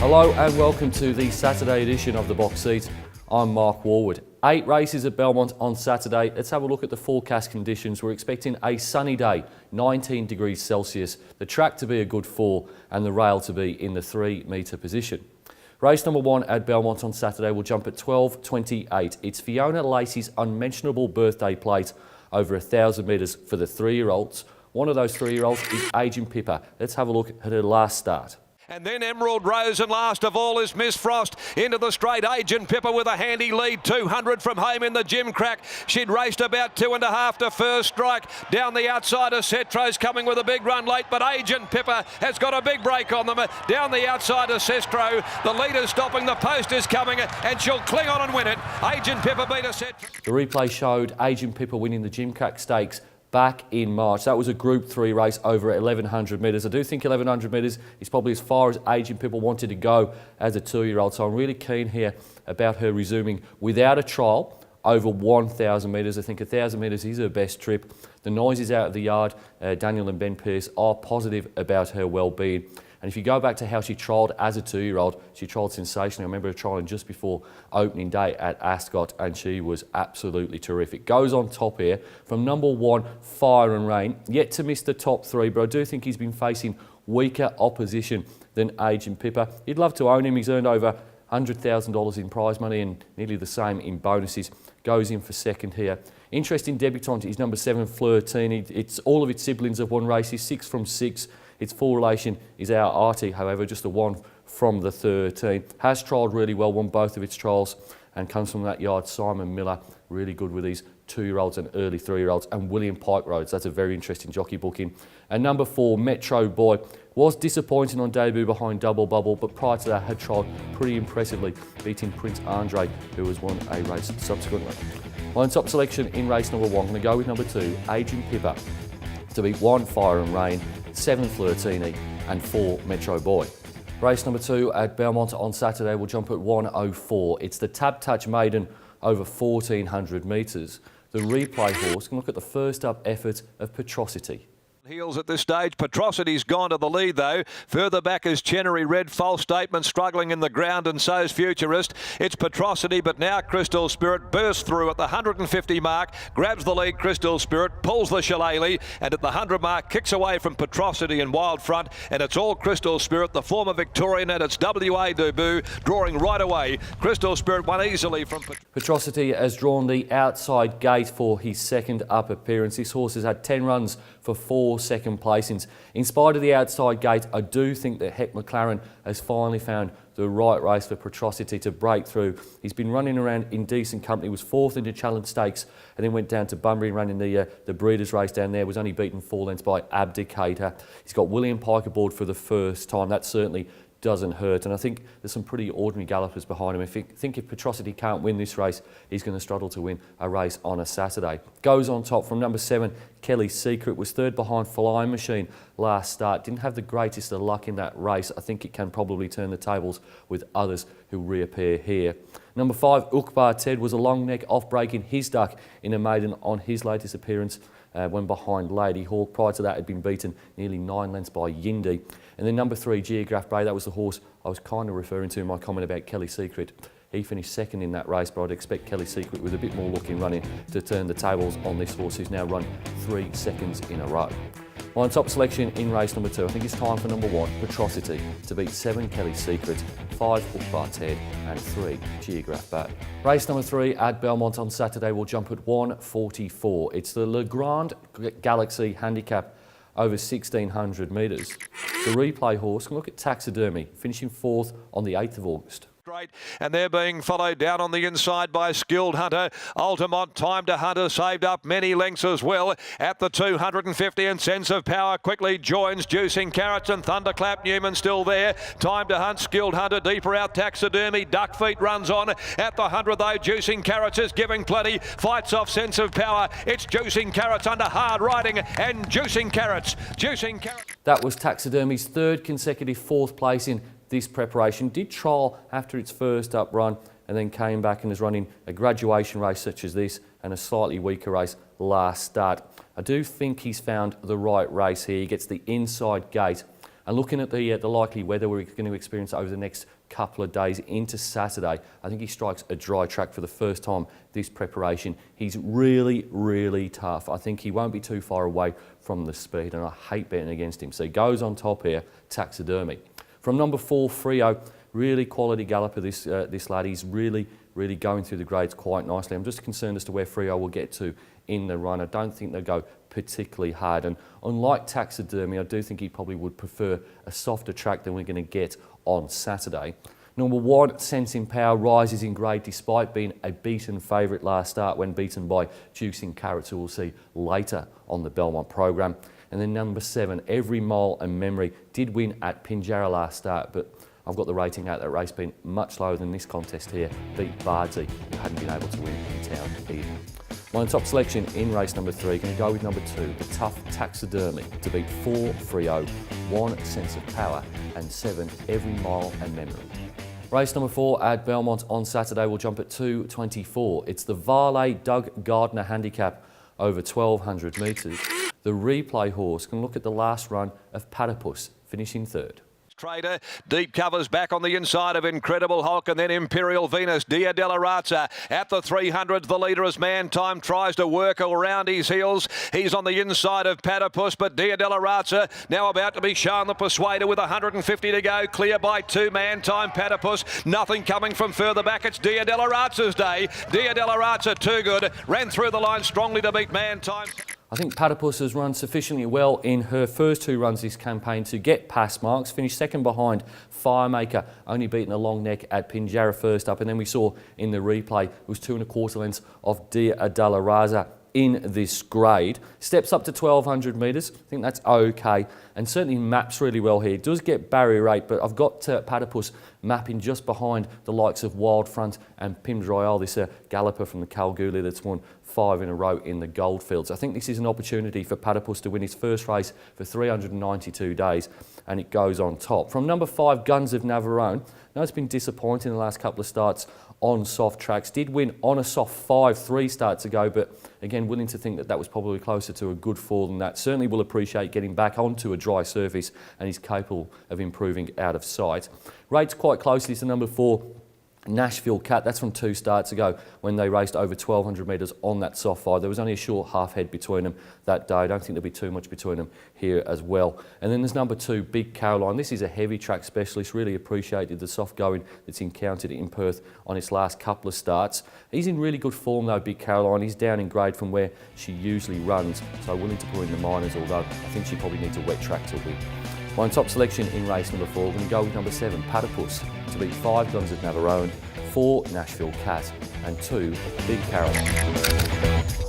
Hello and welcome to the Saturday edition of The Box Seat. I'm Mark Warwood. 8 races at Belmont on Saturday. Let's have a look at the forecast conditions. We're expecting a sunny day, 19 degrees Celsius, the track to be a good 4 and the rail to be in the 3 metre position. Race number 1 at Belmont on Saturday will jump at 12:28. It's Fiona Lacey's Unmentionable Birthday Plate over 1,000 metres for the 3-year-olds. One of those 3-year-olds is Agent Pippa. Let's have a look at her last start. And then Emerald Rose, and last of all is Miss Frost into the straight. Agent Pippa with a handy lead, 200 from home in the Gym Crack. She'd raced about 2.5 to first strike. Down the outside of Cetro's coming with a big run late, but Agent Pippa has got a big break on them. Down the outside of Cestro, the leader's stopping, the post is coming, and she'll cling on and win it. Agent Pippa beat a Cetro. The replay showed Agent Pippa winning the Gym Crack Stakes back in March. That was a Group 3 race over 1,100 metres. I do think 1,100 metres is probably as far as Agent Pippa wanted to go as a 2-year-old, so I'm really keen here about her resuming without a trial over 1,000 metres. I think 1,000 metres is her best trip. The noise is out of the yard. Daniel and Ben Pearce are positive about her well-being. And if you go back to how she trialled as a 2-year-old, she trialled sensationally. I remember her trialling just before opening day at Ascot, and she was absolutely terrific. Goes on top here from number 1, Fire and Rain. Yet to miss the top 3, but I do think he's been facing weaker opposition than Agent Pippa. You'd love to own him. He's earned over $100,000 in prize money and nearly the same in bonuses. Goes in for second here. Interesting debutant is number 7, Flirtini. It's all of its siblings have won races, 6 from 6. Its full relation is our Artie, however, just a 1 from the 13. Has trialled really well, won both of its trials, and comes from that yard. Simon Miller, really good with these 2-year-olds and early 3-year-olds. And William Pike Roads, that's a very interesting jockey booking. And number 4, Metro Boy, was disappointing on debut behind Double Bubble, but prior to that had trialled pretty impressively, beating Prince Andre, who has won a race subsequently. My top selection in race number 1, I'm going to go with number 2, Agent Pippa, to beat 1, Fire and Rain, 7, Flirtini and 4, Metro Boy. Race number 2 at Belmont on Saturday will jump at 1:04. It's the Tap Touch Maiden over 1,400 metres. The replay horse can look at the first up effort of Petrosity. Heels at this stage. Petrosity's gone to the lead though. Further back is Chenery Red. False Statement struggling in the ground, and so's Futurist. It's Petrosity, but now Crystal Spirit bursts through at the 150 mark, grabs the lead. Crystal Spirit pulls the Shillelagh, and at the 100 mark kicks away from Petrosity and Wild Front, and it's all Crystal Spirit, the former Victorian, and its WA debut, drawing right away. Crystal Spirit won easily from Petrosity has drawn the outside gate for his second up appearance. This horse has had 10 runs for 4 second placings. In spite of the outside gate, I do think that Heck McLaren has finally found the right race for Petrosity to break through. He's been running around in decent company, was 4th in the Challenge Stakes, and then went down to Bunbury and ran in the Breeders' Race down there, was only beaten 4 lengths by Abdicator. He's got William Pike aboard for the first time. That certainly doesn't hurt, and I think there's some pretty ordinary gallopers behind him. I think if Petrosity can't win this race, he's going to struggle to win a race on a Saturday. Goes on top from number 7, Kelly's Secret, was 3rd behind Flying Machine last start. Didn't have the greatest of luck in that race. I think it can probably turn the tables with others who reappear here. Number 5, Ukbar Ted, was a long neck off breaking his duck in a maiden on his latest appearance when behind Lady Hawk. Prior to that had been beaten nearly 9 lengths by Yindi. And then number 3, Geograph Bay, that was the horse I was kind of referring to in my comment about Kelly Secret. He finished 2nd in that race, but I'd expect Kelly Secret with a bit more luck in running to turn the tables on this horse, who's now run 3 seconds in a row. My top selection in race number 2, I think it's time for number 1, Petrosity, to beat 7, Kelly Secret, 5, Ukbar Ted and 3, Geograph Bay. Race number 3 at Belmont on Saturday will jump at 1:44. It's the Le Grand Galaxy Handicap over 1,600 metres. The replay horse can look at Taxidermy, finishing 4th on the 8th of August. Great, and they're being followed down on the inside by Skilled Hunter. Altamont, Time to Hunter, saved up many lengths as well at the 250, and Sense of Power quickly joins Juicing Carrots, and Thunderclap Newman still there. Time to Hunt, Skilled Hunter deeper out, Taxidermy, Duck Feet runs on at the 100 though. Juicing Carrots is giving plenty, fights off Sense of Power. It's Juicing Carrots under hard riding, and Juicing Carrots. That was Taxidermy's 3rd consecutive 4th place in this preparation. Did trial after its first up run, and then came back and is running a graduation race such as this and a slightly weaker race last start. I do think he's found the right race here. He gets the inside gate And looking at the likely weather we're going to experience over the next couple of days into Saturday, I think he strikes a dry track for the first time this preparation. He's really, really tough. I think he won't be too far away from the speed, and I hate betting against him. So he goes on top here, Taxidermy. From number 4, Frio, really quality galloper, this lad. He's really going through the grades quite nicely. I'm just concerned as to where Frio will get to in the run. I don't think they'll go particularly hard, and unlike Taxidermy, I do think he probably would prefer a softer track than we're going to get on Saturday. Number 1, Sensing Power, rises in grade despite being a beaten favourite last start when beaten by Juicing Carrots, who we'll see later on the Belmont programme. And then number 7, Every Mile and Memory, did win at Pinjarra last start, but I've got the rating out that race being much lower than this contest here, beat Bardsey, who hadn't been able to win in town either. My top selection in race number 3, going to go with number 2, the tough Taxidermy, to beat 4, Frio, 1, Sense of Power, and 7, Every Mile and Memory. Race number 4 at Belmont on Saturday will jump at 2:24. It's the Varley Doug Gardner handicap over 1,200 metres. The replay horse can look at the last run of Platypus, finishing 3rd. Trader, deep covers back on the inside of Incredible Hulk, and then Imperial Venus. Dia Della Razza at the 300s. The leader as Man Time tries to work around his heels. He's on the inside of Platypus, but Dia Della Razza now about to be shown the persuader with 150 to go. Clear by 2, Man Time, Platypus. Nothing coming from further back. It's Dia Della Razza's day. Dia Della Razza too good. Ran through the line strongly to beat Man Time. I think Platypus has run sufficiently well in her first 2 runs this campaign to get pass marks, finished second behind Firemaker, only beaten a long neck at Pinjarra first up, and then we saw in the replay it was 2 1/4 lengths of Dia Della Razza in this grade. Steps up to 1,200 metres, I think that's okay, and certainly maps really well here. It does get barrier 8, but I've got Platypus mapping just behind the likes of Wildfront and Pims Royale, this galloper from the Kalgoorlie that's won 5 in a row in the Goldfields. I think this is an opportunity for Platypus to win his first race for 392 days, and it goes on top. From number 5, Guns of Navarone. Now it's been disappointing in the last couple of starts on soft tracks. Did win on a soft 5 3 starts ago, but again, willing to think that that was probably closer to a good fall than that. Certainly will appreciate getting back onto a dry surface, and he's capable of improving out of sight. Rates quite closely to number 4, Nashville Cat. That's from 2 starts ago when they raced over 1,200 metres on that soft 5. There was only a short half head between them that day. I don't think there'll be too much between them here as well. And then there's number 2, Big Caroline. This is a heavy track specialist. Really appreciated the soft going that's encountered in Perth on his last couple of starts. He's in really good form though, Big Caroline. He's down in grade from where she usually runs, so willing to put her in the minors, although I think she probably needs a wet track to win. My top selection in race number 4, we're going to go with number 7, Platypus, to beat 5, Guns of Navarone, 4, Nashville Cat, and 2, Big Caroline.